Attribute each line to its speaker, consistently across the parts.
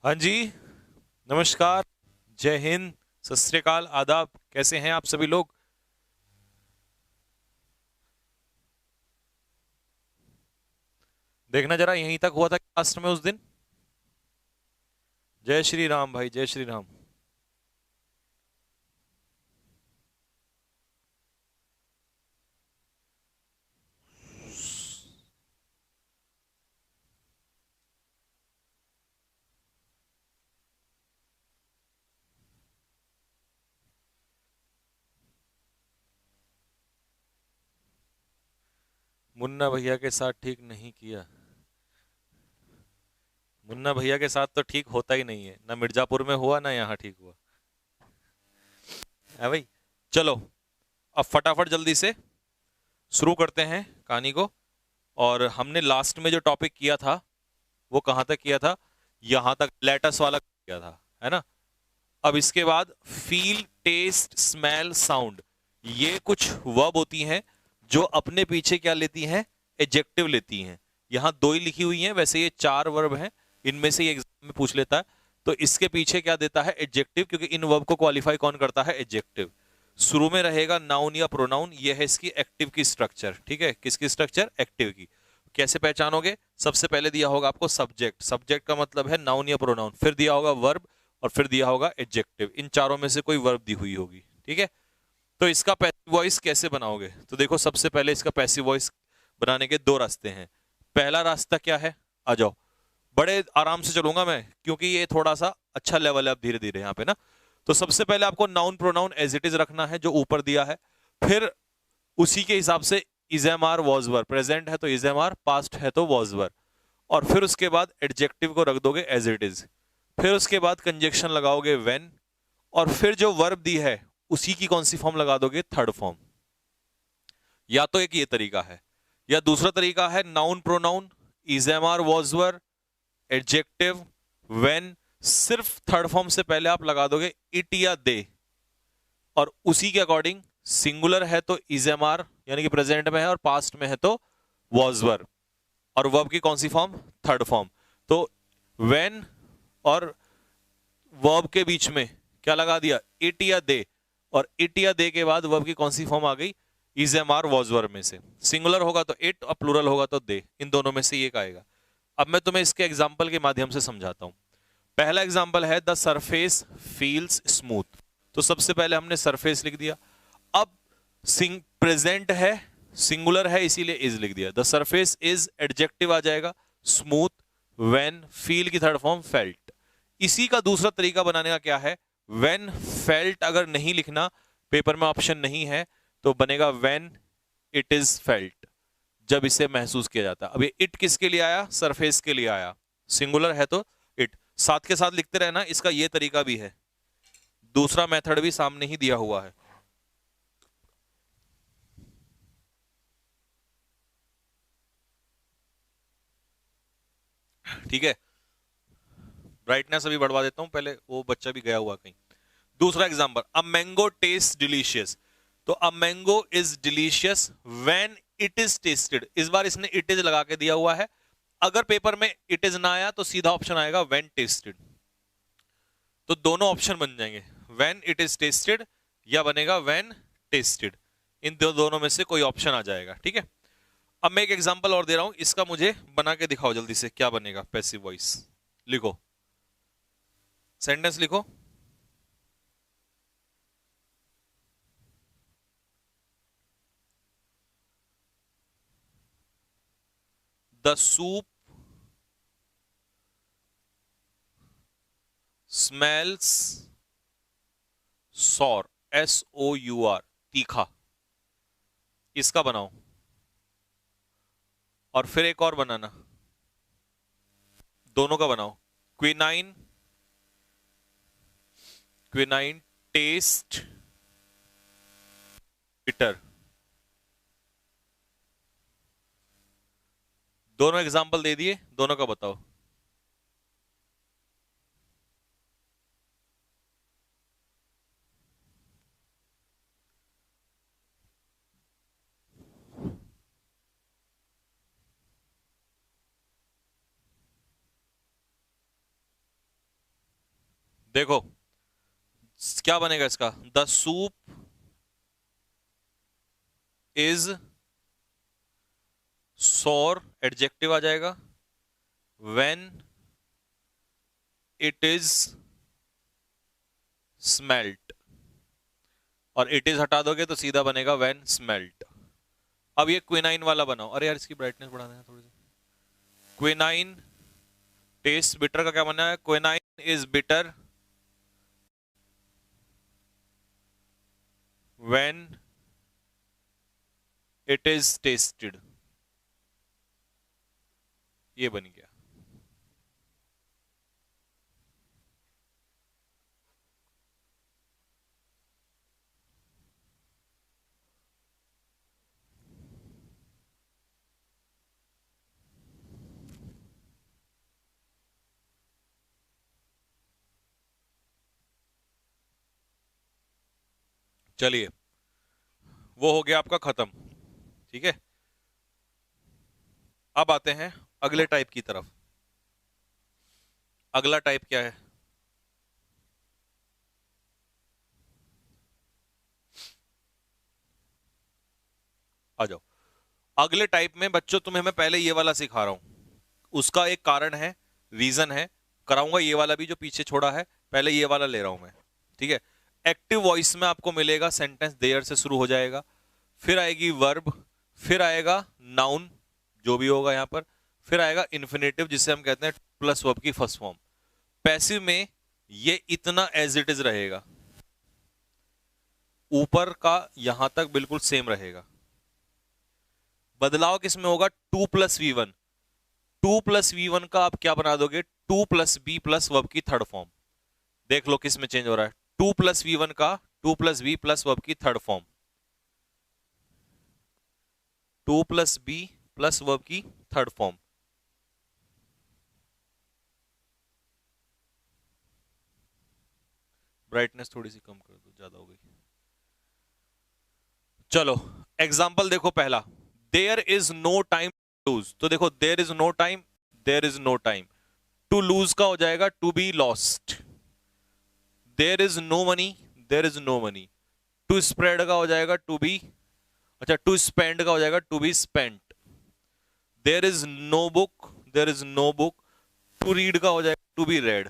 Speaker 1: हाँ जी। नमस्कार। जय हिंद। सत श्री अकाल, आदाब। कैसे हैं आप सभी लोग? देखना जरा, यहीं तक हुआ था लास्ट में उस दिन। जय श्री राम भाई, जय श्री राम। मुन्ना भैया के साथ ठीक नहीं किया। मुन्ना भैया के साथ तो ठीक होता ही नहीं है, ना मिर्जापुर में हुआ ना यहाँ ठीक हुआ है भाई। चलो, अब फटाफट जल्दी से शुरू करते हैं कहानी को। और हमने लास्ट में जो टॉपिक किया था वो कहाँ तक किया था? यहाँ तक, लेटस वाला किया था, है ना। अब इसके बाद फील, टेस्ट, स्मेल, साउंड, ये कुछ वर्ब होती हैं जो अपने पीछे क्या लेती हैं? एडजेक्टिव लेती हैं। यहाँ दो ही लिखी हुई हैं, वैसे ये चार वर्ब हैं। इनमें से ये एग्जाम में पूछ लेता है। तो इसके पीछे क्या देता है? एडजेक्टिव, क्योंकि इन वर्ब को क्वालिफाई कौन करता है? एडजेक्टिव। शुरू में रहेगा नाउन या प्रोनाउन, ये है इसकी एक्टिव की स्ट्रक्चर। ठीक है, किसकी स्ट्रक्चर? एक्टिव की। कैसे पहचानोगे? सबसे पहले दिया होगा आपको सब्जेक्ट। सब्जेक्ट का मतलब है नाउन या प्रोनाउन। फिर दिया होगा वर्ब, और फिर दिया होगा एडजेक्टिव। इन चारों में से कोई वर्ब दी हुई होगी। ठीक है। तो इसका पैसिव वॉइस कैसे बनाओगे? तो देखो, सबसे पहले इसका पैसिव वॉइस बनाने के दो रास्ते हैं। पहला रास्ता क्या है? आ जाओ। बड़े आराम से चलूंगा मैं, क्योंकि ये थोड़ा सा अच्छा लेवल है अब धीरे धीरे यहाँ पे ना। तो सबसे पहले आपको noun pronoun as it is रखना है जो ऊपर दिया है। फिर उसी के हिसाब से is am are was were, present है तो इज एम आर, पास्ट है तो वॉज वर। और फिर उसके बाद एडजेक्टिव को रख दोगे एज इट इज। फिर उसके बाद कंजक्शन लगाओगे व्हेन। और फिर जो वर्ब दी है उसी की कौन सी फॉर्म लगा दोगे? Third form. या तो एक ये तरीका है, या दूसरा तरीका है noun pronoun, is am are was were, adjective, when. सिर्फ थर्ड फॉर्म से पहले आप लगा दोगे इट या दे। और उसी के अकॉर्डिंग सिंगुलर है तो इज एम आर यानी कि प्रेजेंट में है, और पास्ट में है तो वॉज वर। और वर्ब की कौन सी फॉर्म? Third form. तो व्हेन और वर्ब के बीच में क्या लगा दिया? इट या दे। और इट या दे के बाद वर्ब की कौन सी फॉर्म आ गई? Is am are was verb में से। सिंगुलर होगा तो इट, और प्लूरल होगा तो दे। इन दोनों में से एक आएगा। अब मैं तुम्हें इसके एग्जाम्पल के माध्यम से समझाता हूं। पहला एग्जाम्पल है द सरफेस फील्स स्मूथ। तो सबसे पहले हमने सरफेस लिख दिया। अब सिंग प्रेजेंट है, सिंगुलर है, इसीलिए इज लिख दिया। द सरफेस इज, एडजेक्टिव आ जाएगा स्मूथ, व्हेन, फील की थर्ड फॉर्म फेल्ट। इसी का दूसरा तरीका बनाने का क्या है? व्हेन फेल्ट अगर नहीं लिखना, पेपर में ऑप्शन नहीं है, तो बनेगा व्हेन इट इज फेल्ट, जब इसे महसूस किया जाता है। अब ये इट किसके लिए आया? सरफेस के लिए आया। सिंगुलर है तो इट। साथ के साथ लिखते रहना, इसका ये तरीका भी है। दूसरा मेथड भी सामने ही दिया हुआ है। ठीक है। ब्राइटनेस अभी बढ़वा देता हूं, पहले वो बच्चा भी गया हुआ कहीं। दूसरा example, a mango taste delicious. तो a mango is delicious when it is tasted. इस बार इसने इट इज लगा के दिया हुआ है। अगर पेपर में इट इज ना आया तो सीधा ऑप्शन आएगा व्हेन टेस्टेड। तो दोनों ऑप्शन बन जाएंगे, व्हेन इट इज टेस्टेड या बनेगा व्हेन टेस्टेड। इन दोनों में से कोई ऑप्शन आ जाएगा। ठीक है। अब मैं एक एग्जांपल और दे रहा हूं, इसका मुझे बना के दिखाओ जल्दी से, क्या बनेगा पैसिव वॉइस। लिखो, सेंटेंस लिखो। The soup smells sour, SOUR, तीखा। इसका बनाओ। और फिर एक और बनाना, दोनों का बनाओ। Quinine, quinine taste bitter. दोनों एग्जांपल दे दिए, दोनों का बताओ। देखो क्या बनेगा इसका, the soup is sour, adjective आ जाएगा, व्हेन इट इज स्मेल्ट, और इट इज हटा दोगे तो सीधा बनेगा व्हेन स्मेल्ट। अब ये क्विनाइन वाला बनाओ, अरे यार इसकी ब्राइटनेस बढ़ा देना थोड़ी सी। क्विनाइन टेस्ट बिटर का क्या बनना है, quinine is bitter when it is tested, ये बन गया। चलिए वो हो गया आपका खत्म, ठीक है। अब आते हैं अगले टाइप की तरफ। अगला टाइप क्या है, आ जाओ। अगले टाइप में बच्चों तुम्हें मैं पहले ये वाला सिखा रहा हूं, उसका एक कारण है, रीजन है, कराऊंगा ये वाला भी जो पीछे छोड़ा है, पहले ये वाला ले रहा हूं मैं, ठीक है। एक्टिव वॉइस में आपको मिलेगा सेंटेंस देयर से शुरू हो जाएगा, फिर आएगी वर्ब, फिर आएगा नाउन जो भी होगा यहां पर, फिर आएगा इन्फिनेटिव जिसे हम कहते हैं प्लस वर्ब की फर्स्ट फॉर्म। पैसिव में ये इतना एज इट इज रहेगा, ऊपर का यहां तक बिल्कुल सेम रहेगा। बदलाव किसमें होगा, 2+V1, 2+V1 का आप क्या बना दोगे, 2+B प्लस वर्ब की थर्ड फॉर्म। देख लो किस में चेंज हो रहा है, 2+V1 का 2+B प्लस वर्ब की third form, 2+B plus verb की थर्ड फॉर्म। ब्राइटनेस थोड़ी सी कम कर दो, ज्यादा हो गई। चलो एग्जाम्पल देखो पहला, there is no time to lose, तो देखो there is no time, there is no time, to lose का हो जाएगा to be lost, there is no money, there is no money, to spread का हो जाएगा टू बी, अच्छा to spend का हो जाएगा to be spent, there is no book, there is no book, to read का हो जाएगा to be read,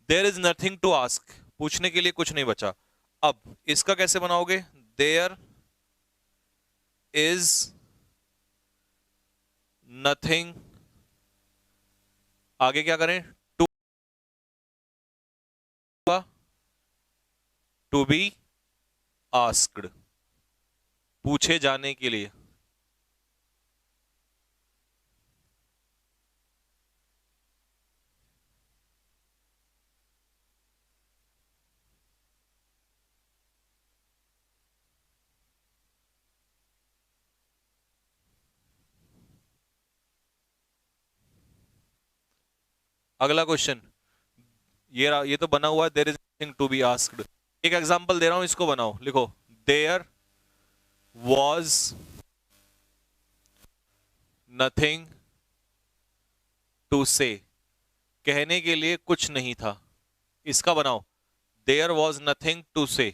Speaker 1: there is nothing to ask, पूछने के लिए कुछ नहीं बचा। अब इसका कैसे बनाओगे, देयर इज नथिंग, आगे क्या करें, टू टू बी आस्क्ड, पूछे जाने के लिए। अगला क्वेश्चन, ये तो बना हुआ है, there is nothing to be asked. एक एग्जांपल दे रहा हूं, इसको बनाओ, लिखो देयर वॉज नथिंग टू से, कहने के लिए कुछ नहीं था, इसका बनाओ देयर वॉज नथिंग टू से।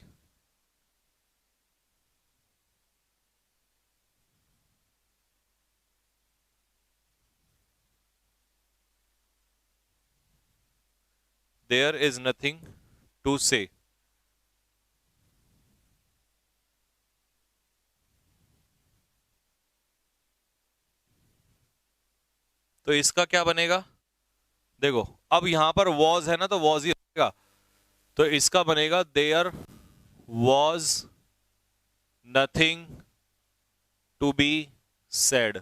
Speaker 1: देयर इज नथिंग टू से, तो इसका क्या बनेगा, देखो अब यहां पर वॉज है ना, तो वॉज ही रहेगा, तो इसका बनेगा there was nothing to be said,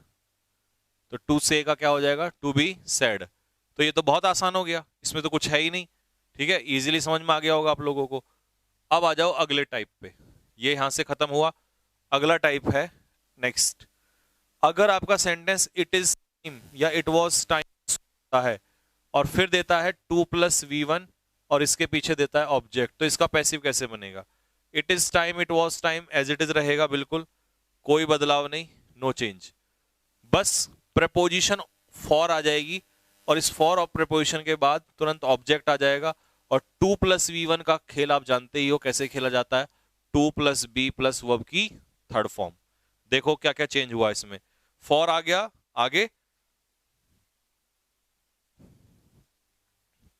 Speaker 1: तो टू से का क्या हो जाएगा, टू बी सेड। तो ये तो बहुत आसान हो गया, इसमें तो कुछ है ही नहीं, ठीक है, इजीली समझ में आ गया होगा आप लोगों को। अब आ जाओ अगले टाइप पे, ये यहां से खत्म हुआ, अगला टाइप है नेक्स्ट। अगर आपका सेंटेंस इट इज टाइम या इट वॉज टाइम है और फिर देता है 2+V1 और इसके पीछे देता है ऑब्जेक्ट, तो इसका पैसिव कैसे बनेगा, it is time, it was time, as it is रहेगा, बिल्कुल कोई बदलाव नहीं, नो चेंज, बस प्रपोजिशन फॉर आ जाएगी और इस फॉर ऑफ प्रपोजिशन के बाद तुरंत ऑब्जेक्ट आ जाएगा और 2+v1 का खेल आप जानते ही हो कैसे खेला जाता है, 2+b प्लस वर्ब की थर्ड फॉर्म। देखो क्या क्या चेंज हुआ इसमें। फॉर आ गया आगे,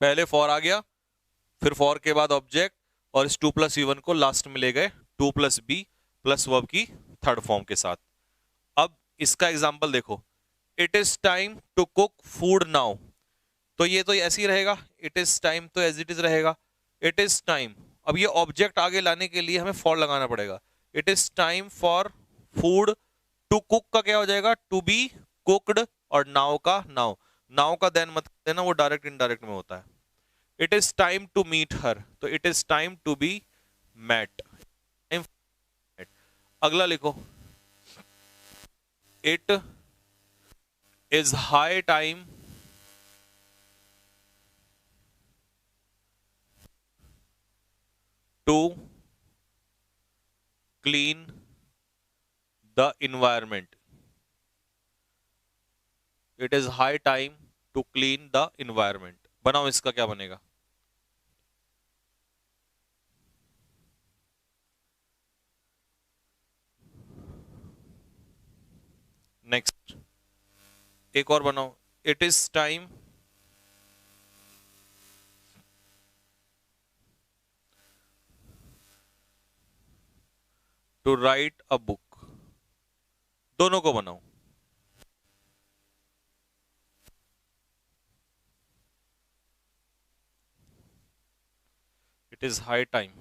Speaker 1: पहले फॉर आ गया, फिर फॉर के बाद ऑब्जेक्ट, और इस 2+v1 को लास्ट में ले गए 2+b प्लस वर्ब की थर्ड फॉर्म के साथ। अब इसका एग्जाम्पल देखो, it is time to cook food now, तो ये तो ऐसे ही रहेगा, इट इज टाइम तो एज इट इज रहेगा, इट इज टाइम। अब ये ऑब्जेक्ट आगे लाने के लिए हमें फॉर लगाना पड़ेगा, it is time for food to cook का क्या हो जाएगा, टू बी कुक्ड, और नाउ का नाउ, नाउ का देन मत देना, वो डायरेक्ट इनडायरेक्ट में होता है। It is time to meet her, तो it is time to be met. अगला लिखो, it is high time to clean the environment, it is high time to clean the environment. बनाओ इसका क्या बनेगा। नेक्स्ट एक और बनाओ, it is time to write a book. दोनों को बनाओ। इट इज हाई टाइम,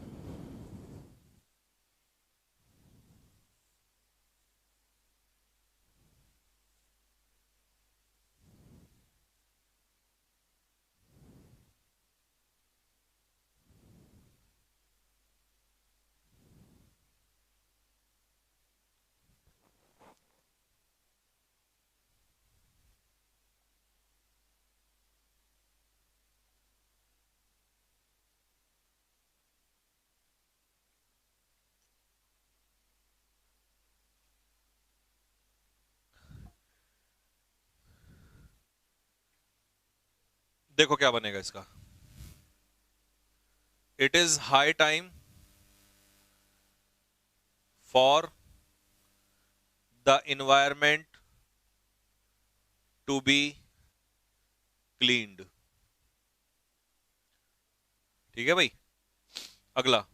Speaker 1: देखो क्या बनेगा इसका, it is high time for the environment to be cleaned. ठीक है भाई। अगला,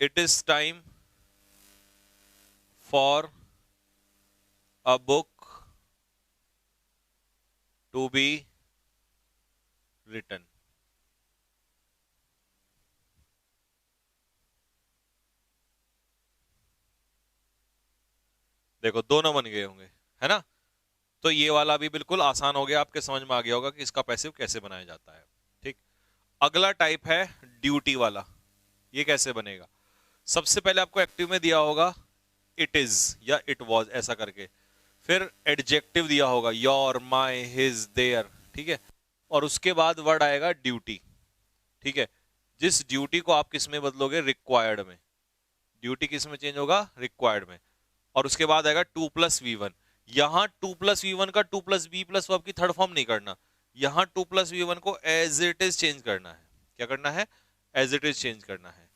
Speaker 1: it is time for a book to be written. देखो दोनों बन गए होंगे, है ना। तो ये वाला भी बिल्कुल आसान हो गया, आपके समझ में आ गया होगा कि इसका पैसिव कैसे बनाया जाता है। ठीक। अगला टाइप है ड्यूटी वाला। ये कैसे बनेगा, सबसे पहले आपको एक्टिव में दिया होगा इट इज या इट वॉज ऐसा करके, फिर एडजेक्टिव दिया होगा योर माई हिज देयर, ठीक है, और उसके बाद वर्ड आएगा ड्यूटी। ठीक है, जिस ड्यूटी को आप किस में बदलोगे, रिक्वायर्ड में। ड्यूटी किस में चेंज होगा, रिक्वायर्ड में। और उसके बाद आएगा 2+v1। यहां 2+v1 का 2+b प्लस वर्ब की थर्ड फॉर्म नहीं करना, यहां 2+v1 को एज इट इज चेंज करना है। क्या करना है, एज इट इज चेंज करना है।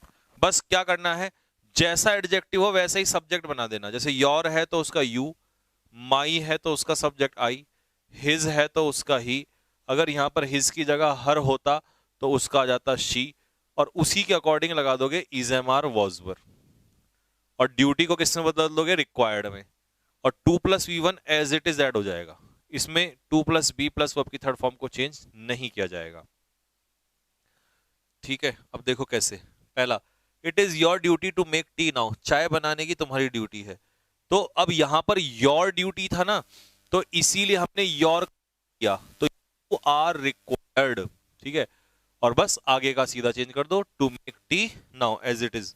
Speaker 1: बस क्या करना है, जैसा एडजेक्टिव हो वैसे ही सब्जेक्ट बना देना। जैसे योर है तो उसका यू, माई है तो उसका सब्जेक्ट आई, हिज है तो उसका ही, अगर यहां पर हिज की जगह हर होता तो उसका आ जाता शी, और उसी के अकॉर्डिंग लगा दोगे is am are was were, और ड्यूटी को किस में बदल दोगे, रिक्वायर्ड में, और 2+v1 as it is add हो जाएगा। इसमें 2+b प्लस वर्ब की थर्ड फॉर्म को चेंज नहीं किया जाएगा। ठीक है, अब देखो कैसे। पहला, it is your duty to make tea now, चाय बनाने की तुम्हारी ड्यूटी है। तो अब यहां पर योर ड्यूटी था ना, तो इसीलिए हमने योर किया, तो यू आर रिक्वायर्ड। ठीक है, और बस आगे का सीधा चेंज कर दो, to make tea now as it is.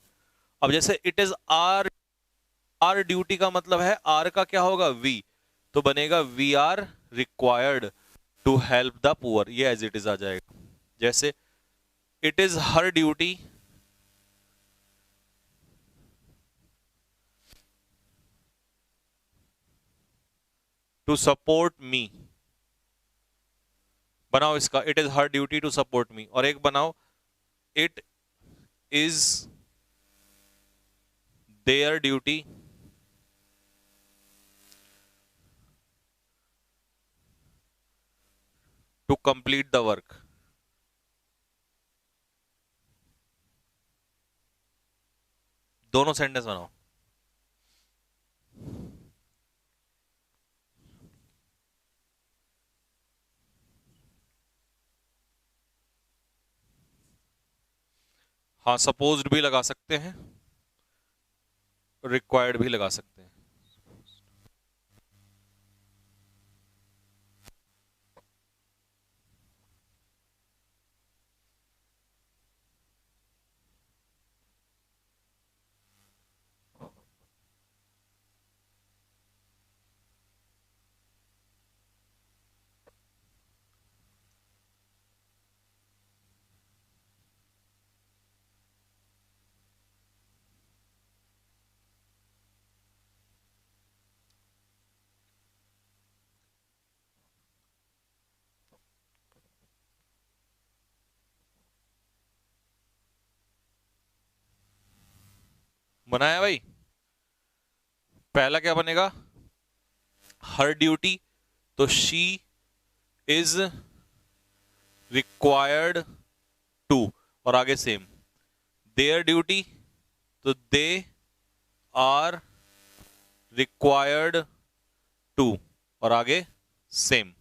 Speaker 1: अब जैसे it is our, our duty का मतलब है आर का क्या होगा, वी, तो बनेगा we are required to help the poor, ये एज इट इज आ जाएगा। जैसे it is her duty to support me, बनाओ इसका, it is her duty to support me, और एक बनाओ it is their duty to complete the work. दोनों सेंटेंस बनाओ। हाँ, सपोज्ड भी लगा सकते हैं, रिक्वायर्ड भी लगा सकते हैं। बनाया भाई? पहला क्या बनेगा? हर ड्यूटी, तो शी इज रिक्वायर्ड टू, और आगे सेम। देयर ड्यूटी, तो दे आर रिक्वायर्ड टू, और आगे सेम।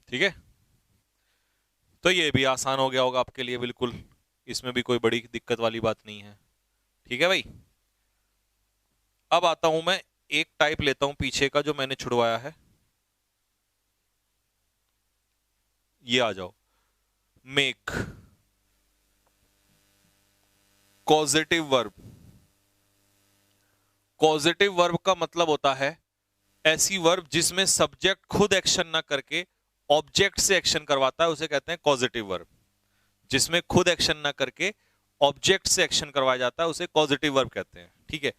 Speaker 1: ठीक है, तो ये भी आसान हो गया होगा आपके लिए बिल्कुल, इसमें भी कोई बड़ी दिक्कत वाली बात नहीं है। ठीक है भाई, अब आता हूं मैं, एक टाइप लेता हूं पीछे का जो मैंने छुड़वाया है, ये आ जाओ। Make causative verb. Causative verb का मतलब होता है ऐसी वर्ब जिसमें सब्जेक्ट खुद एक्शन ना करके ऑब्जेक्ट से एक्शन करवाता है, उसे कहते हैं कॉजेटिव वर्ब। जिसमें खुद एक्शन ना करके ऑब्जेक्ट से एक्शन करवाया जाता है, उसे कॉजेटिव वर्ब कहते हैं। ठीक है,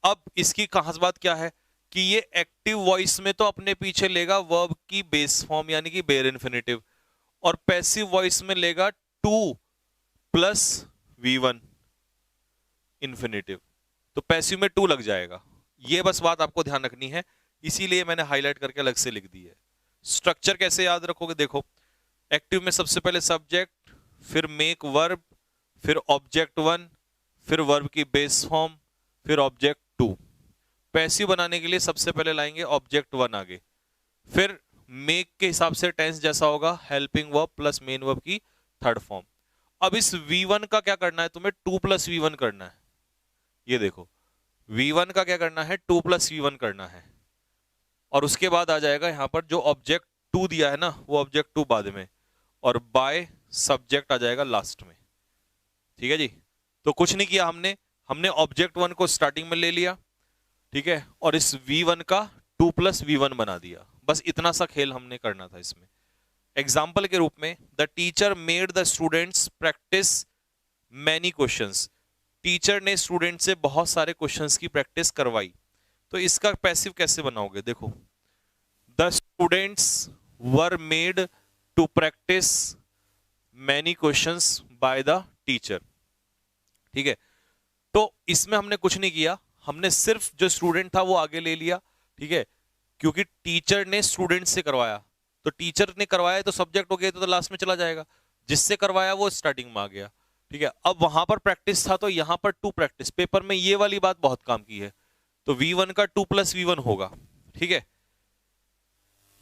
Speaker 1: अब इसकी खास बात क्या है कि ये एक्टिव वॉइस में तो अपने पीछे लेगा वर्ब की बेस फॉर्म यानी कि बेयर इन्फिनेटिव, और पैसिव वॉइस में लेगा टू प्लस V1 इन्फिनेटिव। तो पैसिव में टू लग जाएगा, ये बस बात आपको ध्यान रखनी है, इसीलिए मैंने हाईलाइट करके अलग से लिख दी है। स्ट्रक्चर कैसे याद रखोगे? देखो, एक्टिव में सबसे पहले सब्जेक्ट, फिर मेक वर्ब, फिर ऑब्जेक्ट वन, फिर वर्ब की बेस फॉर्म, फिर ऑब्जेक्ट टू। पैसिव बनाने के लिए सबसे पहले लाएंगे ऑब्जेक्ट वन आगे, फिर मेक के हिसाब से टेंस जैसा होगा helping verb plus main verb की थर्ड फॉर्म। अब इस V1 का क्या करना है तुम्हें? 2 प्लस V1 करना है। ये देखो, V1 का क्या करना है? 2 प्लस V1 करना है, और उसके बाद आ जाएगा यहां पर जो ऑब्जेक्ट टू दिया है ना, वो ऑब्जेक्ट टू बाद में, और बाय सब्जेक्ट आ जाएगा लास्ट में। ठीक है जी, तो कुछ नहीं किया हमने, हमने ऑब्जेक्ट वन को स्टार्टिंग में ले लिया, ठीक है, और इस V1 का 2 प्लस V1 बना दिया। बस इतना सा खेल हमने करना था इसमें। एग्जाम्पल के रूप में, the teacher made the students practice many questions. Teacher ने स्टूडेंट से बहुत सारे क्वेश्चंस की प्रैक्टिस करवाई। तो इसका पैसिव कैसे बनाओगे? देखो, the students were made to practise many questions by the teacher. ठीक है, तो इसमें हमने कुछ नहीं किया, हमने सिर्फ जो स्टूडेंट था वो आगे ले लिया। ठीक है, क्योंकि टीचर ने स्टूडेंट से करवाया, तो टीचर ने करवाया तो सब्जेक्ट हो गया, तो लास्ट में चला जाएगा, जिससे करवाया वो स्टार्टिंग में आ गया। ठीक है, अब वहां पर प्रैक्टिस था तो यहां पर टू प्रैक्टिस। पेपर में ये वाली बात बहुत काम की है, तो V1 का 2 प्लस V1 होगा। ठीक है,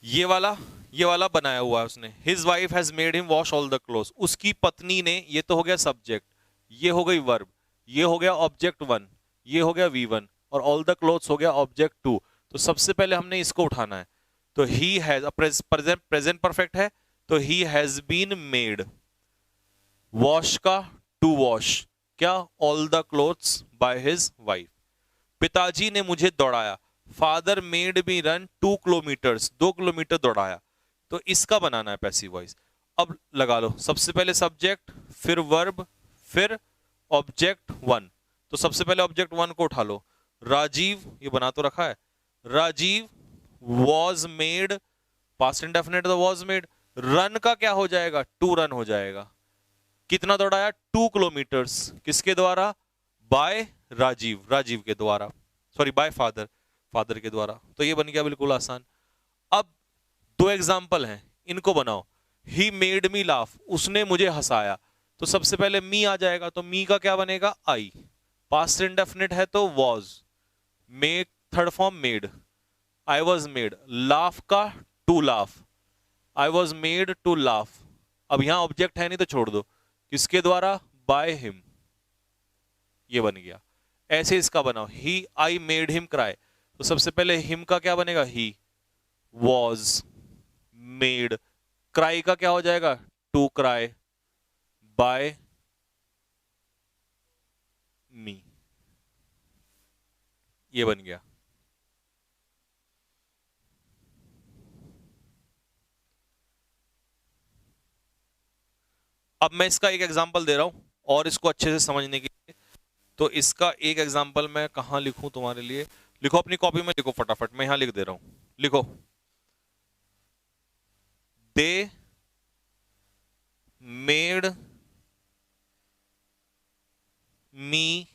Speaker 1: ये वाला बनाया हुआ है उसने, his wife has made him wash all the clothes. उसकी पत्नी ने, ये तो हो गया सब्जेक्ट, ये हो गई वर्ब, ये हो गया ऑब्जेक्ट वन, ये हो गया V1, और ऑल द क्लोथ्स हो गया ऑब्जेक्ट टू। तो सबसे पहले हमने इसको उठाना है, तो ही हैज, प्रेजेंट परफेक्ट है, तो ही हैज बीन मेड, वॉश का टू वॉश, क्या? All the clothes by his wife. पिताजी ने मुझे दौड़ाया, father made me run 2 kilometres, 2 kilometre दौड़ाया। तो इसका बनाना है पैसिव वॉइस। अब लगा लो, सबसे पहले सब्जेक्ट, फिर वर्ब, फिर ऑब्जेक्ट वन। तो सबसे पहले ऑब्जेक्ट वन को उठा लो, राजीव, ये बना तो रखा है, Rajiv was made, past indefinite तो वॉज मेड। रन का क्या हो जाएगा, टू रन हो जाएगा। कितना दौड़ाया, 2 किलोमीटर्स, किसके द्वारा, बाय राजीव, राजीव के द्वारा, सॉरी बाय फादर, फादर के द्वारा। तो ये बन गया बिल्कुल आसान। अब 2 एग्जाम्पल हैं, इनको बनाओ। ही मेड मी लाफ, उसने मुझे हंसाया। तो सबसे पहले मी आ जाएगा, तो मी का क्या बनेगा, आई। पास्ट इंडेफिनिट है तो was, make third form made, I was made. Laugh का to laugh, I was made to laugh. अब यहां ऑब्जेक्ट है नहीं तो छोड़ दो, किसके द्वारा, बाय हिम, ये बन गया। ऐसे इसका बनाओ, ही आई मेड हिम क्राई। तो सबसे पहले हिम का क्या बनेगा, ही वॉज मेड, क्राई का क्या हो जाएगा, टू क्राई, बाय मी, ये बन गया। अब मैं इसका एक एग्जांपल दे रहा हूं और इसको अच्छे से समझने के लिए। तो इसका एक एग्जांपल मैं कहां लिखूं तुम्हारे लिए, लिखो अपनी कॉपी में, लिखो फटाफट, मैं यहां लिख दे रहा हूं, लिखो। They made me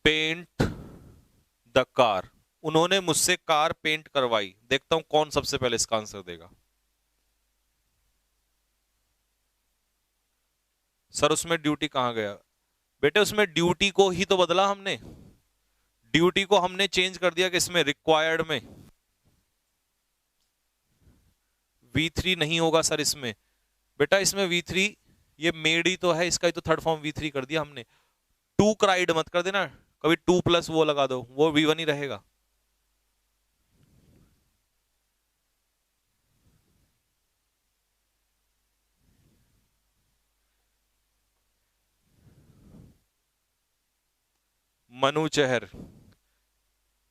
Speaker 1: paint the car, उन्होंने मुझसे कार पेंट करवाई। देखता हूं कौन सबसे पहले इसका आंसर देगा। सर उसमें ड्यूटी कहां गया, बेटे उसमें ड्यूटी को ही तो बदला हमने, ड्यूटी को हमने चेंज कर दिया किसमें, रिक्वायर्ड में। V3 नहीं होगा सर इसमें, बेटा इसमें V3, ये मेड ही तो है, इसका ही तो थर्ड फॉर्म V3 कर दिया हमने। टू क्राइड मत कर देना, कभी टू प्लस वो लगा दो, वो V1 ही रहेगा। मनु चहर,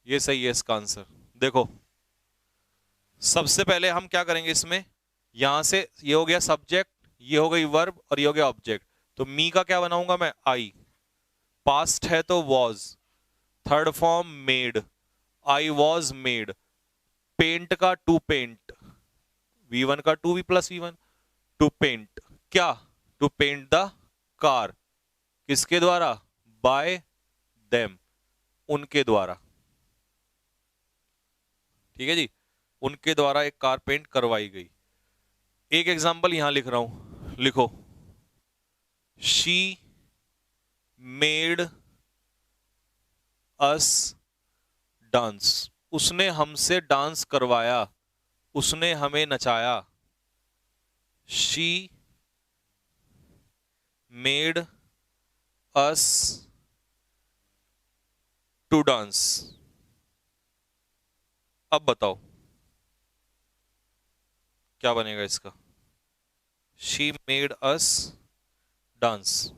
Speaker 1: ये सही है इसका आंसर। देखो सबसे पहले हम क्या करेंगे इसमें, यहां से ये हो गया सब्जेक्ट, ये हो गई वर्ब और ये हो गया ऑब्जेक्ट। तो मी का क्या बनाऊंगा मैं, आई, पास्ट है तो was, third form made, I was made. Paint का टू पेंट, V1 का to V plus V1, to paint क्या, टू पेंट द कार, किसके द्वारा, बाय देम, उनके द्वारा। ठीक है जी, उनके द्वारा एक कार पेंट करवाई गई। एक एग्जांपल यहां लिख रहा हूं, लिखो। शी मेड अस डांस, उसने हमसे डांस करवाया, उसने हमें नचाया। She made us to dance. अब बताओ क्या बनेगा इसका, शी मेड अस डांस।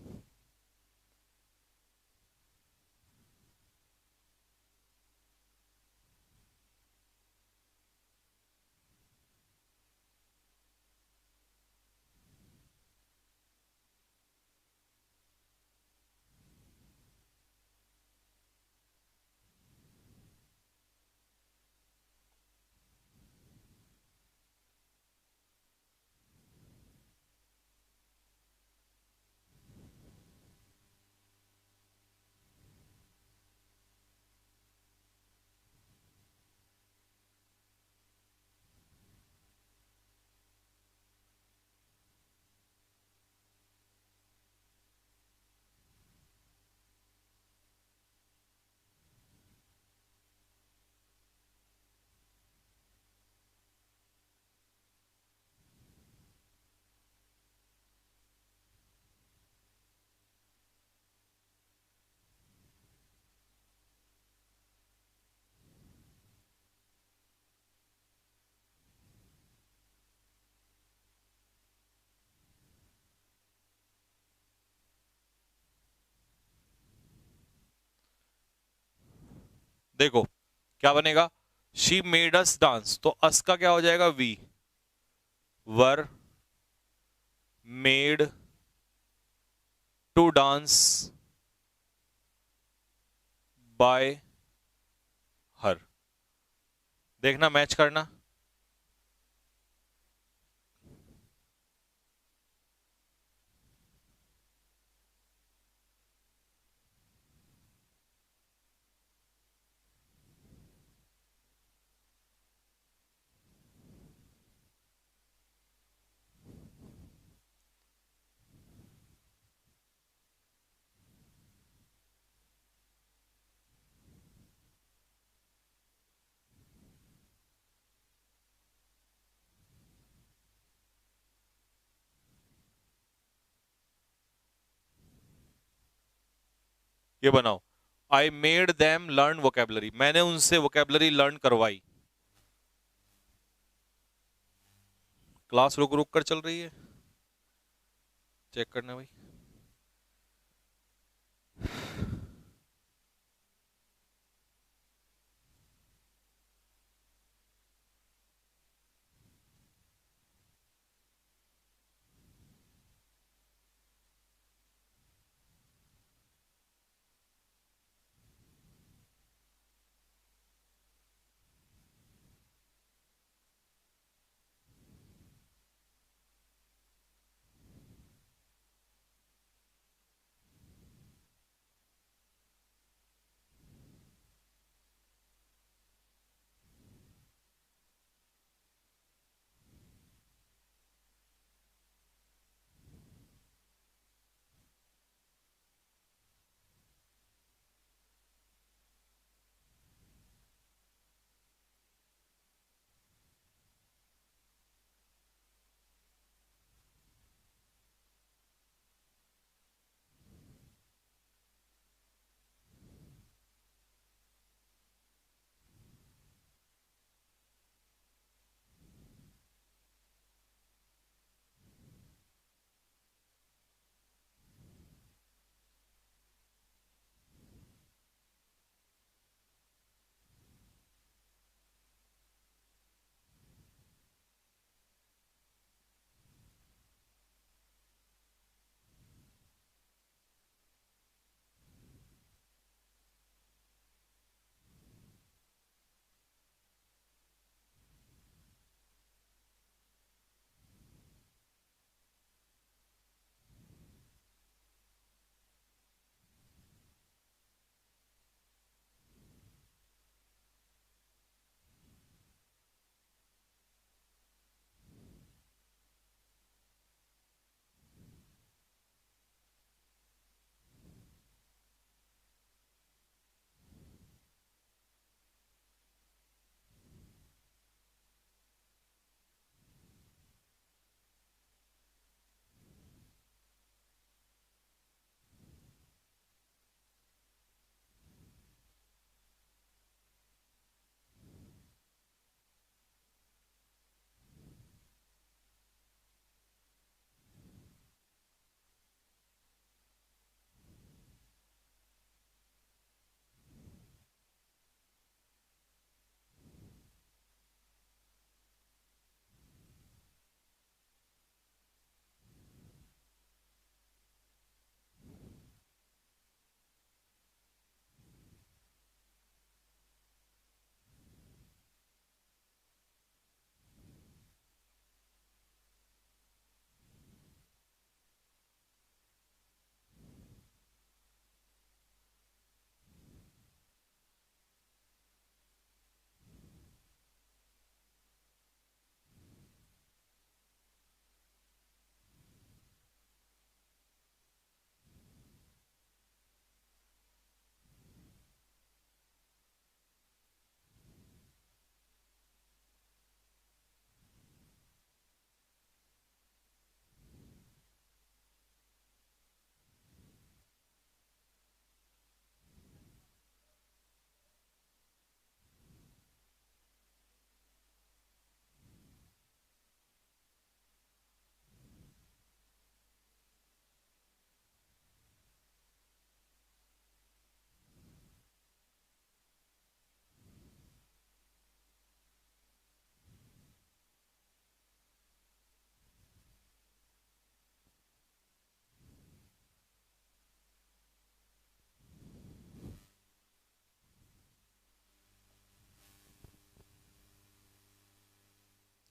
Speaker 1: देखो क्या बनेगा, शी मेड अस डांस, तो अस का क्या हो जाएगा, we, were made to dance by her. देखना, मैच करना। ये बनाओ, I made them learn vocabulary, मैंने उनसे वोकेबलरी लर्न करवाई। क्लास रुक रुक कर चल रही है, चेक करना भाई।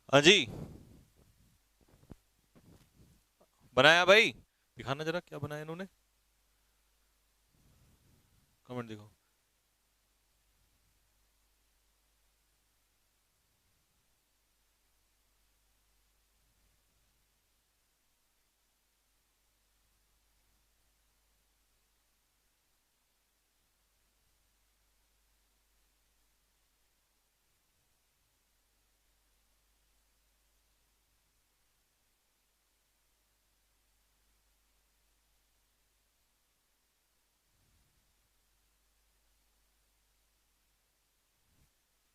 Speaker 1: हाँ जी, बनाया भाई, दिखाना जरा क्या बनाया इन्होंने, कमेंट देखो।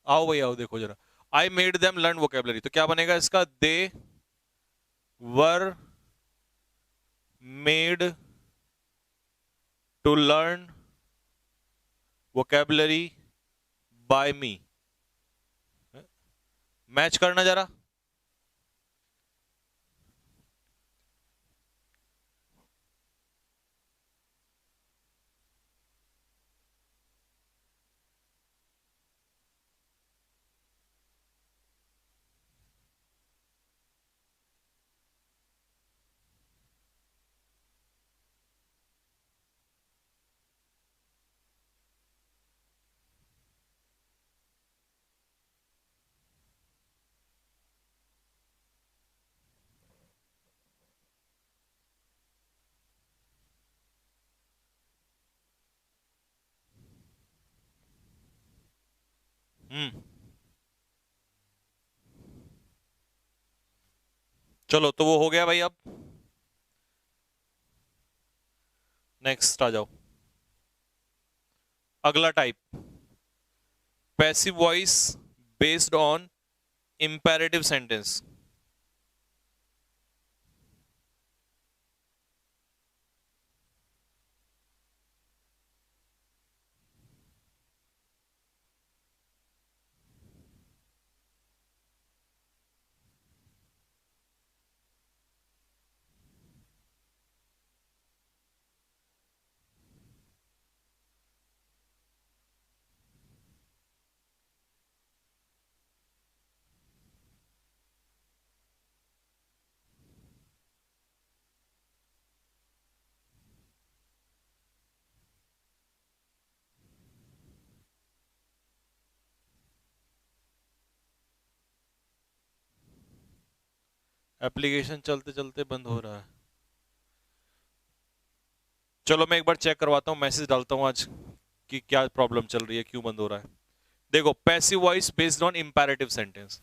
Speaker 1: आओ भाई आओ, देखो जरा, I made them learn vocabulary, तो क्या बनेगा इसका, they were made to learn vocabulary by me. Match करना जरा। हम्म, चलो तो वो हो गया भाई। अब नेक्स्ट आ जाओ, अगला type, passive voice based on imperative sentence. Application चलते चलते बंद हो रहा है। चलो मैं एक बार चेक करवाता हूँ, मैसेज डालता हूँ आज कि क्या प्रॉब्लम चल रही है, क्यों बंद हो रहा है। देखो, passive voice based on imperative sentence.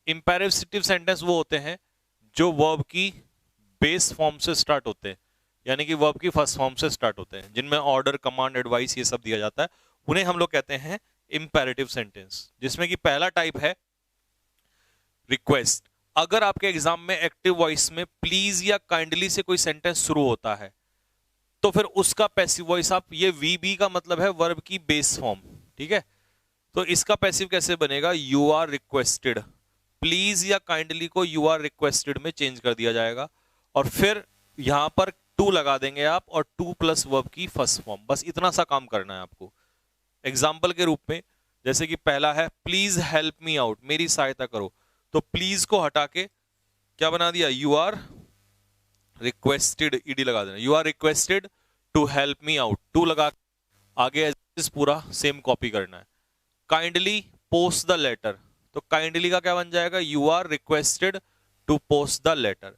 Speaker 1: Imperative sentence वो होते हैं जो वर्ब की बेस फॉर्म से स्टार्ट होते हैं, यानी कि वर्ब की फर्स्ट फॉर्म से स्टार्ट होते हैं, जिनमें ऑर्डर, कमांड, एडवाइस ये सब दिया जाता है, उन्हें हम लोग कहते हैं इंपेरेटिव सेंटेंस। जिसमें कि पहला टाइप है रिक्वेस्ट। अगर आपके एग्जाम में एक्टिव वॉइस में प्लीज या काइंडली से कोई सेंटेंस शुरू होता है, तो फिर उसका पैसिव वॉइस आप, ये वीबी का मतलब है वर्ब की बेस फॉर्म, ठीक है। तो इसका पैसिव कैसे बनेगा, यू आर रिक्वेस्टेड। प्लीज या काइंडली को यू आर रिक्वेस्टेड में चेंज कर दिया जाएगा, और फिर यहां पर टू लगा देंगे आप, और टू प्लस वर्ब की फर्स्ट फॉर्म, बस इतना सा काम करना है आपको। एग्जाम्पल के रूप में, जैसे कि पहला है प्लीज हेल्प मी आउट, मेरी सहायता करो, तो प्लीज को हटा के क्या बना दिया, यू आर रिक्वेस्टेड, ईडी लगा देना, you are requested to help me out, to लगा आगे पूरा सेम कॉपी करना है। काइंडली पोस्ट द लेटर, तो काइंडली का क्या बन जाएगा, you are requested to post the letter.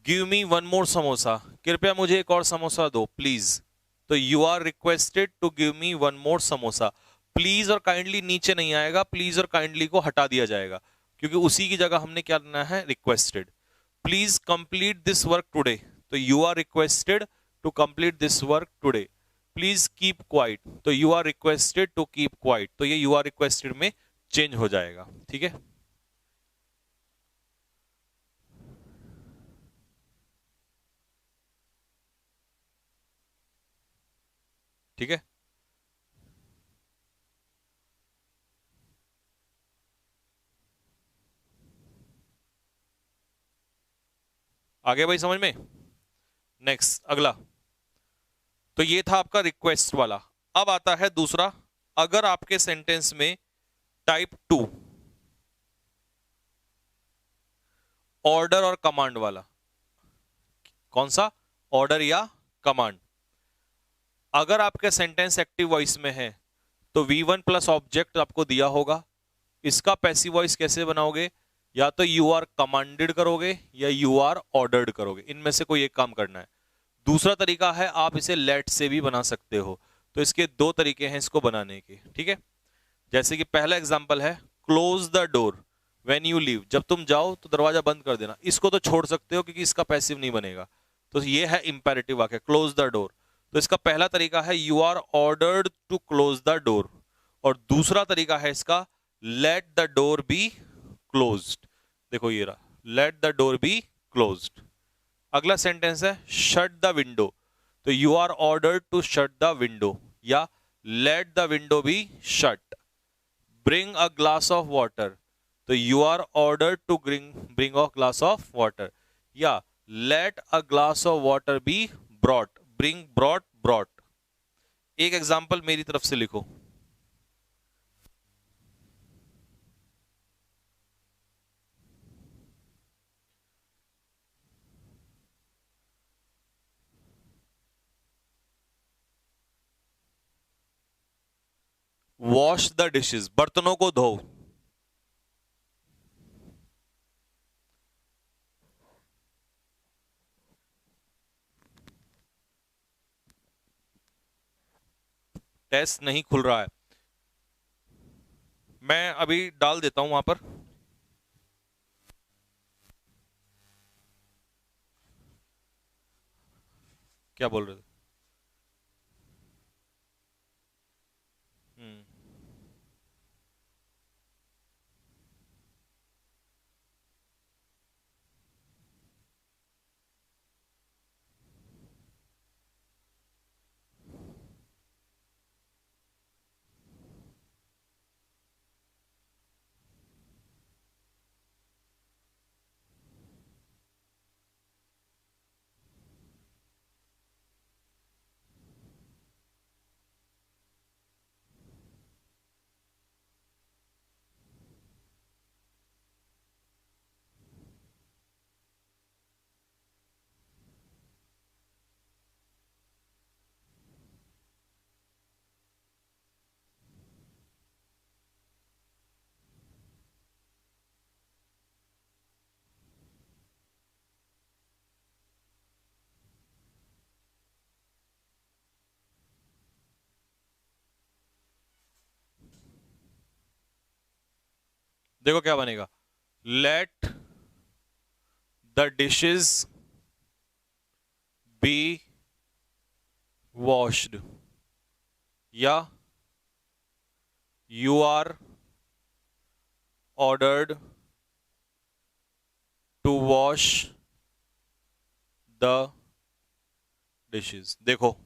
Speaker 1: Give me one more samosa, कृपया मुझे एक और समोसा दो प्लीज, तो you are requested to give me one more samosa. Please और काइंडली नीचे नहीं आएगा, प्लीज और काइंडली को हटा दिया जाएगा, क्योंकि उसी की जगह हमने क्या लेना है, requested. Please complete this work today, तो you are requested to complete this work today. Please keep quiet, तो you are requested to keep quiet, तो ये यू आर रिक्वेस्टेड में चेंज हो जाएगा, ठीक है। ठीक है, आगे भाई समझ में। नेक्स्ट अगला, तो ये था आपका रिक्वेस्ट वाला। अब आता है दूसरा, अगर आपके सेंटेंस में टाइप टू, ऑर्डर और कमांड वाला। कौन सा? ऑर्डर या कमांड। अगर आपके सेंटेंस एक्टिव वॉइस में है तो V1 प्लस ऑब्जेक्ट आपको दिया होगा। इसका पैसिव वॉइस कैसे बनाओगे? या तो यू आर कमांडेड करोगे या यू आर ऑर्डर्ड करोगे, इनमें से कोई एक काम करना है। दूसरा तरीका है आप इसे लेट से भी बना सकते हो। तो इसके दो तरीके हैं इसको बनाने के, ठीक है। जैसे कि पहला एग्जांपल है close the door when you leave, जब तुम जाओ तो दरवाजा बंद कर देना। इसको तो छोड़ सकते हो क्योंकि इसका पैसिव नहीं बनेगा। तो ये है इंपेरेटिव वाक्य, क्लोज द डोर। तो इसका पहला तरीका है you are ordered to close the door, और दूसरा तरीका है इसका let the door be closed. देखो ये रहा, let the door be closed. अगला सेंटेंस है शट द विंडो, तो you are ordered to shut the window या let the window be shut. Bring a glass of water, तो you are ordered to bring a glass of water या let a glass of water be brought, bring brought brought. एक example मेरी तरफ से लिखो। Wash the dishes, बर्तनों को धो। टेस्ट नहीं खुल रहा है, मैं अभी डाल देता हूं वहां पर। क्या बोल रहे थे? हम्म। देखो क्या बनेगा, let the dishes be washed या you are ordered to wash the dishes. देखो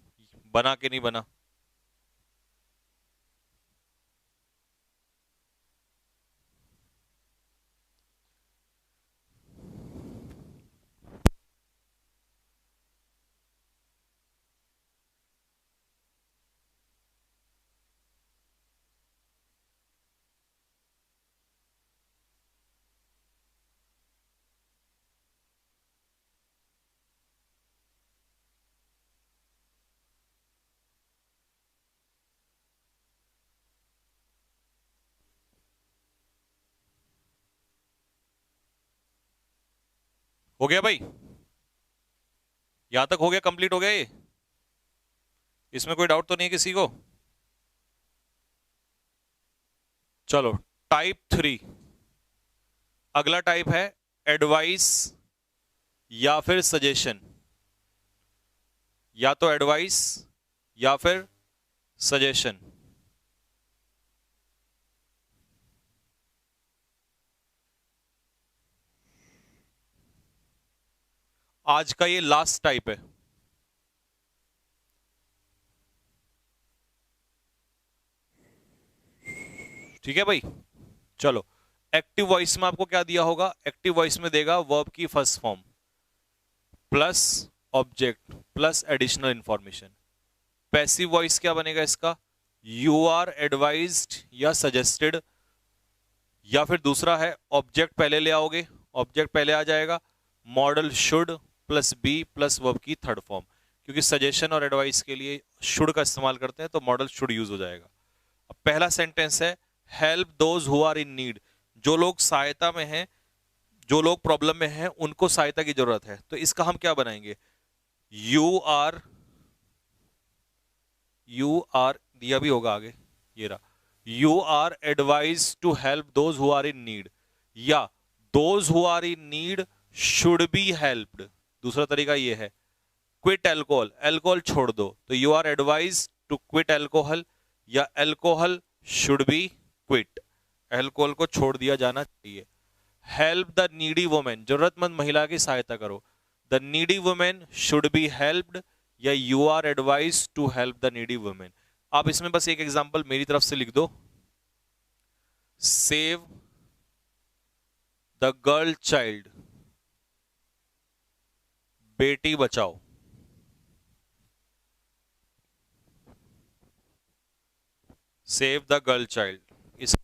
Speaker 1: बना के नहीं बना। हो गया भाई, यहां तक हो गया, कंप्लीट हो गया ये। इसमें कोई डाउट तो नहीं है किसी को? चलो टाइप 3, अगला टाइप है एडवाइस या फिर सजेशन। या तो एडवाइस या फिर सजेशन। आज का ये लास्ट टाइप है। ठीक है भाई, चलो एक्टिव वॉइस में आपको क्या दिया होगा? एक्टिव वॉइस में देगा वर्ब की first form plus object plus additional information. Passive voice क्या बनेगा इसका? यू आर एडवाइज्ड या सजेस्टेड, या फिर दूसरा है ऑब्जेक्ट पहले ले आओगे ऑब्जेक्ट पहले आ जाएगा, modal should plus be plus verb की थर्ड फॉर्म, क्योंकि सजेशन और एडवाइस के लिए शुड का इस्तेमाल करते हैं तो मॉडल शुड यूज हो जाएगा। अब पहला सेंटेंस है help those who are in need, जो लोग सहायता में हैं, जो लोग प्रॉब्लम में हैं उनको सहायता की जरूरत है, तो इसका हम क्या बनाएंगे, यू आर, यू आर दिया भी होगा आगे, ये रहा, you are advise to help those who are in need, या those who are in need should be helped. दूसरा तरीका ये है क्विट एल्कोहल, एल्कोहल छोड़ दो, तो you are advise to quit alcohol, या alcohol should be quit, alcohol को छोड़ दिया जाना चाहिए। हेल्प द नीडी वुमेन, जरूरतमंद महिला की सहायता करो, the needy women should be helped, या you are advise to help the needy women. आप इसमें बस एक एग्जांपल मेरी तरफ से लिख दो, save the girl child, Beti Bachao, save the girl child. इस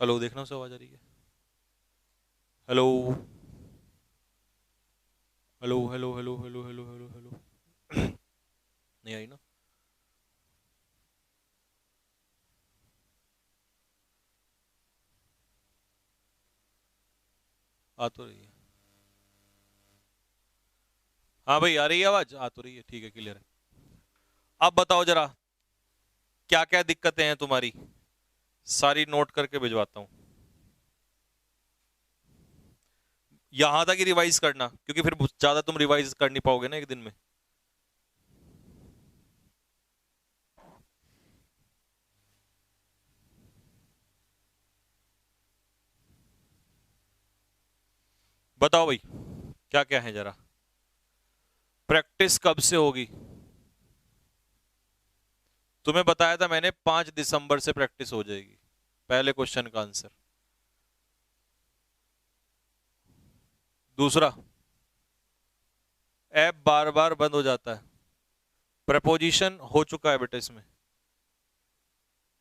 Speaker 1: हेलो, देखना से आवाज आ रही है, hello hello hello hello hello hello hello hello नहीं आई ना, आ तो रही है, हाँ भाई आ रही है आवाज, आ तो रही है, ठीक है क्लियर है। अब बताओ जरा क्या क्या दिक्कतें हैं तुम्हारी, सारी नोट करके भिजवाता हूँ, यहां तक ही रिवाइज करना, क्योंकि फिर ज्यादा तुम रिवाइज कर नहीं पाओगे ना एक दिन में। बताओ भाई क्या क्या है जरा, प्रैक्टिस कब से होगी, तुम्हें बताया था मैंने 5 दिसंबर से प्रैक्टिस हो जाएगी, पहले क्वेश्चन का आंसर। दूसरा, ऐप बार बार बंद हो जाता है, प्रपोजिशन हो चुका है बेटा इसमें,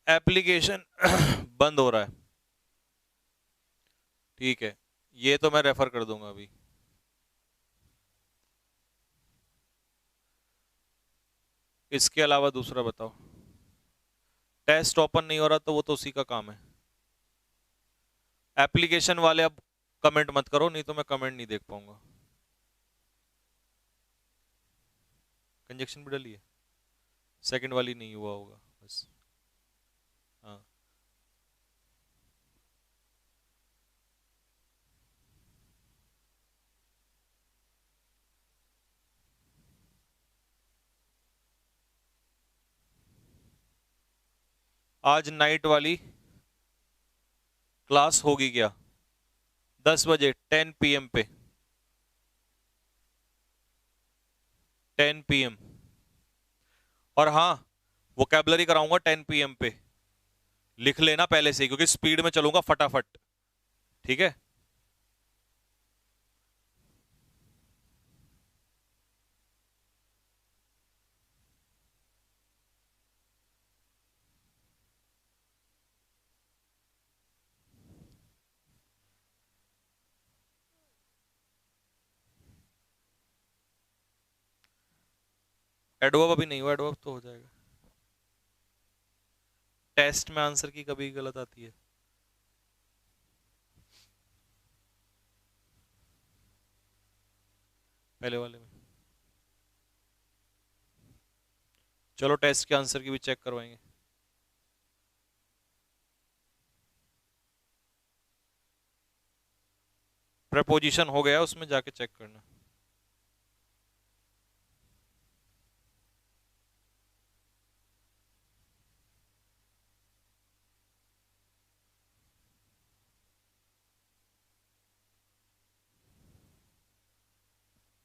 Speaker 1: एप्लीकेशन बंद हो रहा है, ठीक है, ये तो मैं रेफर कर दूंगा अभी। इसके अलावा दूसरा बताओ, टेस्ट ओपन नहीं हो रहा तो वो तो उसी का काम है। एप्लीकेशन वाले अब कमेंट मत करो, नहीं तो मैं कमेंट नहीं देख पाऊंगा। कंजक्शन भी डली है, सेकंड वाली नहीं हुआ होगा बस। हाँ, आज नाइट वाली क्लास होगी क्या? 10 बजे 10 PM पे, 10 PM। और हाँ, वोकैबुलरी कराऊंगा 10 PM पे, लिख लेना पहले से ही, क्योंकि स्पीड में चलूंगा फटाफट। ठीक है, एडवर्ब अभी नहीं हुआ, एडवर्ब तो हो जाएगा। टेस्ट में आंसर की कभी गलत आती है। पहले वाले में चलो टेस्ट के आंसर की भी चेक करवाएंगे। प्रपोजिशन हो गया, उसमें जाके चेक करना।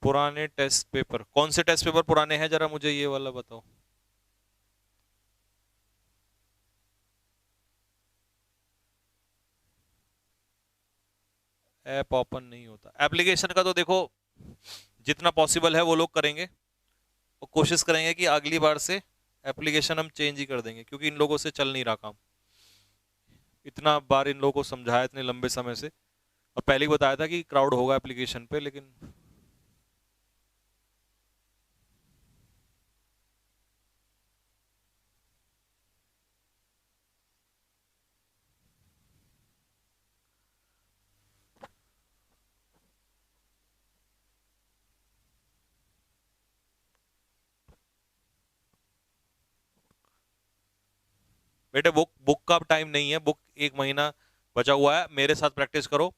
Speaker 1: पुराने टेस्ट पेपर, कौन से टेस्ट पेपर पुराने हैं, जरा मुझे ये वाला बताओ। ऐप ओपन नहीं होता। एप्लीकेशन का तो देखो जितना पॉसिबल है वो लोग करेंगे, और कोशिश करेंगे कि अगली बार से एप्लीकेशन हम चेंज ही कर देंगे, क्योंकि इन लोगों से चल नहीं रहा काम। इतना बार इन लोगों को समझाया इतने लंबे समय से, और पहले ही बताया था कि क्राउड होगा एप्लीकेशन पे, लेकिन बेटे बुक बुक का टाइम नहीं है। बुक 1 महीना बचा हुआ है, मेरे साथ प्रैक्टिस करो।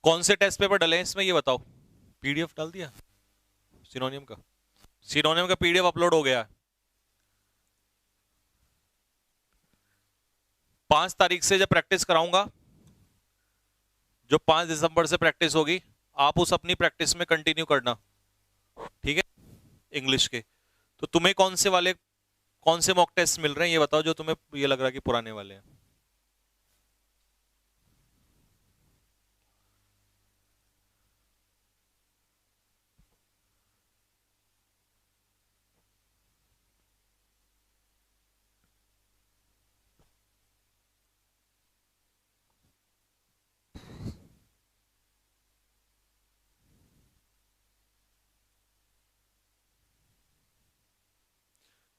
Speaker 1: कौन से टेस्ट पेपर डले हैं इसमें ये बताओ। पीडीएफ डाल दिया सिनोनियम का? सिनोनियम का पीडीएफ अपलोड हो गया। 5 तारीख से जब प्रैक्टिस कराऊंगा, जो 5 दिसंबर से प्रैक्टिस होगी, आप उस अपनी प्रैक्टिस में कंटिन्यू करना, ठीक है, इंग्लिश के। तो तुम्हें कौन से वाले, कौन से मॉक टेस्ट मिल रहे हैं ये बताओ, जो तुम्हें ये लग रहा है कि पुराने वाले हैं।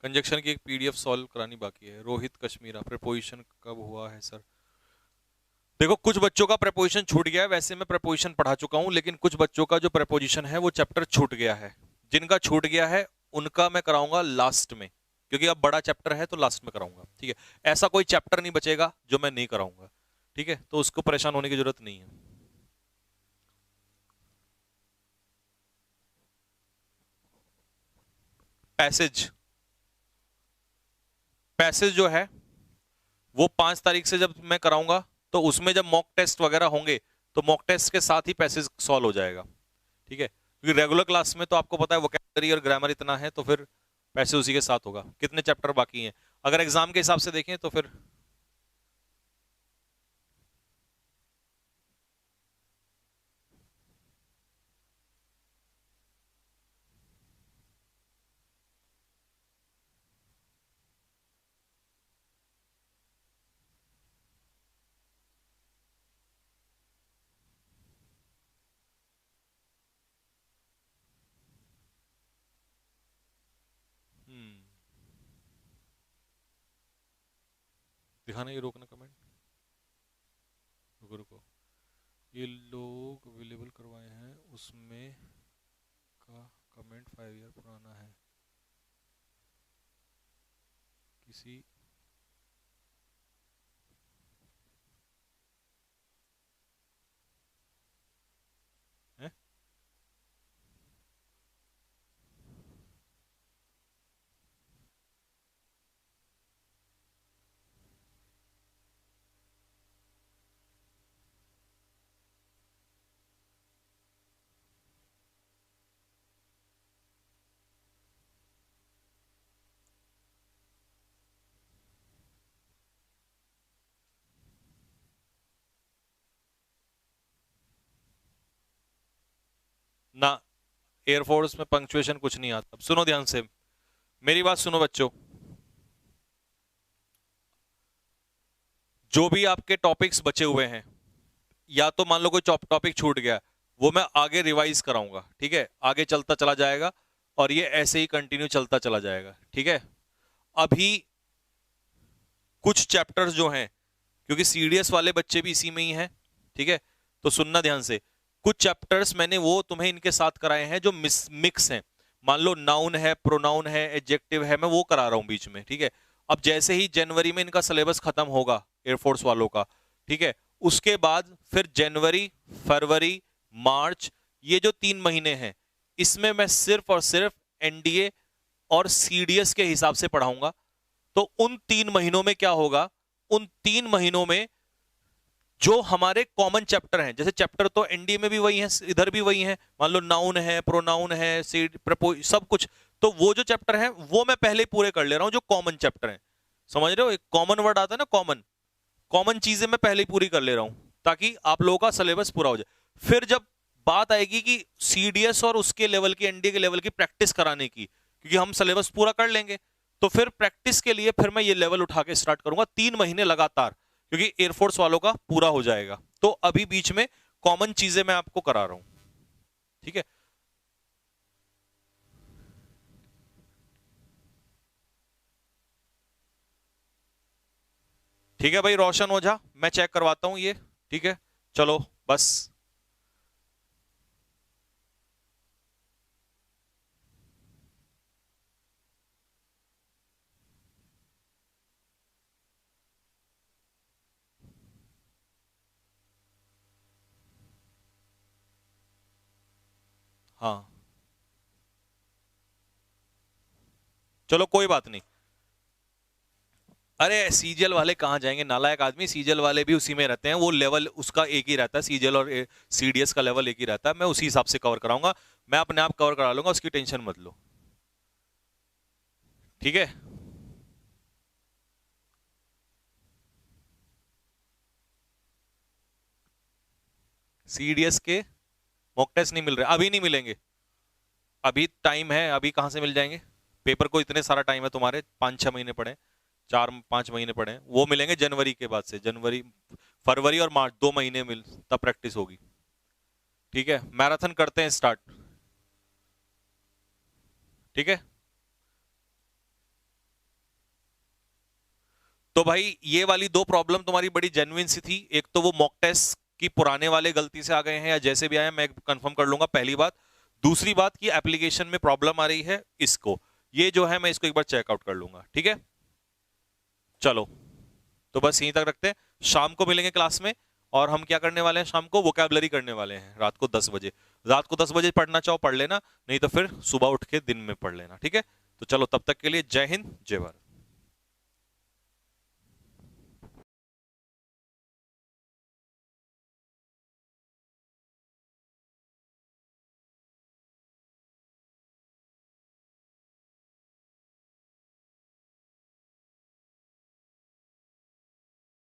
Speaker 1: कंजक्शन की एक पीडीएफ सॉल्व करानी बाकी है। रोहित कश्मीरा, प्रेपोजिशन कब हुआ है सर? देखो कुछ बच्चों का प्रेपोजिशन छूट गया है, वैसे मैं प्रेपोजिशन पढ़ा चुका हूं, लेकिन कुछ बच्चों का जो प्रेपोजिशन है वो चैप्टर छूट गया है। जिनका छूट गया है उनका मैं कराऊंगा लास्ट में, क्योंकि अब बड़ा चैप्टर है तो लास्ट में कराऊंगा, ठीक है। ऐसा कोई चैप्टर नहीं बचेगा जो मैं नहीं कराऊंगा, ठीक है, तो उसको परेशान होने की जरूरत नहीं है। पैसेज, पैसेज जो है वो 5 तारीख से जब मैं कराऊंगा, तो उसमें जब मॉक टेस्ट वगैरह होंगे तो मॉक टेस्ट के साथ ही पैसेज सॉल्व हो जाएगा, ठीक है। क्योंकि रेगुलर क्लास में तो आपको पता है वोकैबुलरी और ग्रामर इतना है, तो फिर पैसे उसी के साथ होगा। कितने चैप्टर बाकी हैं अगर एग्जाम के हिसाब से देखें तो फिर दिखाना, ये रोकना कमेंट, रुको रुको, ये लोग अवेलेबल करवाए हैं उसमें का कमेंट 5 ईयर पुराना है, किसी है? ना, एयरफोर्स में पंक्चुएशन कुछ नहीं आता। सुनो ध्यान से, मेरी बात सुनो बच्चों, जो भी आपके टॉपिक्स बचे हुए हैं, या तो मान लो कोई टॉपिक छूट गया, वो मैं आगे रिवाइज कराऊंगा, ठीक है, आगे चलता चला जाएगा और ये ऐसे ही कंटिन्यू चलता चला जाएगा, ठीक है। अभी कुछ चैप्टर्स जो हैं, क्योंकि सीडीएस वाले बच्चे भी इसी में ही हैं, ठीक है, तो सुनना ध्यान से, कुछ चैप्टर्स मैंने वो तुम्हें इनके साथ कराए हैं जो मिक्स हैं। मान लो नाउन है, प्रोनाउन है, एडजेक्टिव है, मैं वो करा रहा हूं बीच में, ठीक है। अब जैसे ही जनवरी में इनका सिलेबस खत्म होगा एयरफोर्स वालों का, ठीक है, उसके बाद फिर जनवरी, फरवरी, मार्च, ये जो 3 महीने हैं, इसमें मैं सिर्फ और सिर्फ एनडीए और सीडीएस के हिसाब से पढ़ाऊंगा। तो उन 3 महीनों में क्या होगा, उन 3 महीनों में जो हमारे कॉमन चैप्टर हैं, जैसे चैप्टर तो एनडीए में भी वही है, इधर भी वही है, मान लो नाउन है, प्रोनाउन है, सीड प्रपोज, सब कुछ, तो वो जो चैप्टर है वो मैं पहले ही पूरे कर ले रहा हूं, जो कॉमन चैप्टर है, समझ रहे हो, एक कॉमन वर्ड आता है ना, कॉमन, कॉमन चीजें मैं पहले ही पूरी कर ले रहा हूं ताकि आप लोगों का सिलेबस पूरा हो जाए। फिर जब बात आएगी कि सीडीएस और उसके लेवल की, एनडीए के लेवल की प्रैक्टिस कराने की, क्योंकि हम सिलेबस पूरा कर लेंगे, तो फिर प्रैक्टिस के लिए फिर मैं ये लेवल उठा के स्टार्ट करूंगा 3 महीने लगातार, क्योंकि एयरफोर्स वालों का पूरा हो जाएगा। तो अभी बीच में कॉमन चीजें मैं आपको करा रहा हूं, ठीक है। ठीक है भाई रोशन ओझा, मैं चेक करवाता हूं ये, ठीक है, चलो बस। हाँ चलो कोई बात नहीं। अरे सीजीएल वाले कहाँ जाएंगे, नालायक आदमी, सीजीएल वाले भी उसी में रहते हैं, वो लेवल उसका एक ही रहता है, सीजीएल और सीडीएस का लेवल एक ही रहता है, मैं उसी हिसाब से कवर कराऊंगा, मैं अपने आप कवर करा लूंगा, उसकी टेंशन मत लो, ठीक है। सीडीएस के मॉक टेस्ट नहीं मिल रहे, अभी नहीं मिलेंगे, अभी टाइम है, अभी कहाँ से मिल जाएंगे, पेपर को इतने सारा टाइम है तुम्हारे, 5-6 महीने पड़े, 4-5 महीने पड़े, वो मिलेंगे जनवरी के बाद से, जनवरी, फरवरी और मार्च 2 महीने मिल, तब प्रैक्टिस होगी, ठीक है। मैराथन करते हैं स्टार्ट, ठीक है। तो भाई ये वाली 2 प्रॉब्लम तुम्हारी बड़ी जेन्युइन सी थी, एक तो वो मॉक टेस्ट की पुराने वाले गलती से आ गए हैं या जैसे भी आए, मैं कंफर्म कर लूंगा, पहली बात। दूसरी बात की एप्लीकेशन में प्रॉब्लम आ रही है, इसको, ये जो है मैं इसको एक बार चेकआउट कर लूंगा, ठीक है। चलो तो बस यहीं तक रखते हैं, शाम को मिलेंगे क्लास में, और हम क्या करने वाले हैं, शाम को वोकैबुलरी करने वाले हैं, रात को 10 बजे, रात को 10 बजे पढ़ना चाहो पढ़ लेना, नहीं तो फिर सुबह उठ के दिन में पढ़ लेना, ठीक है। तो चलो तब तक के लिए जय हिंद जय भारत।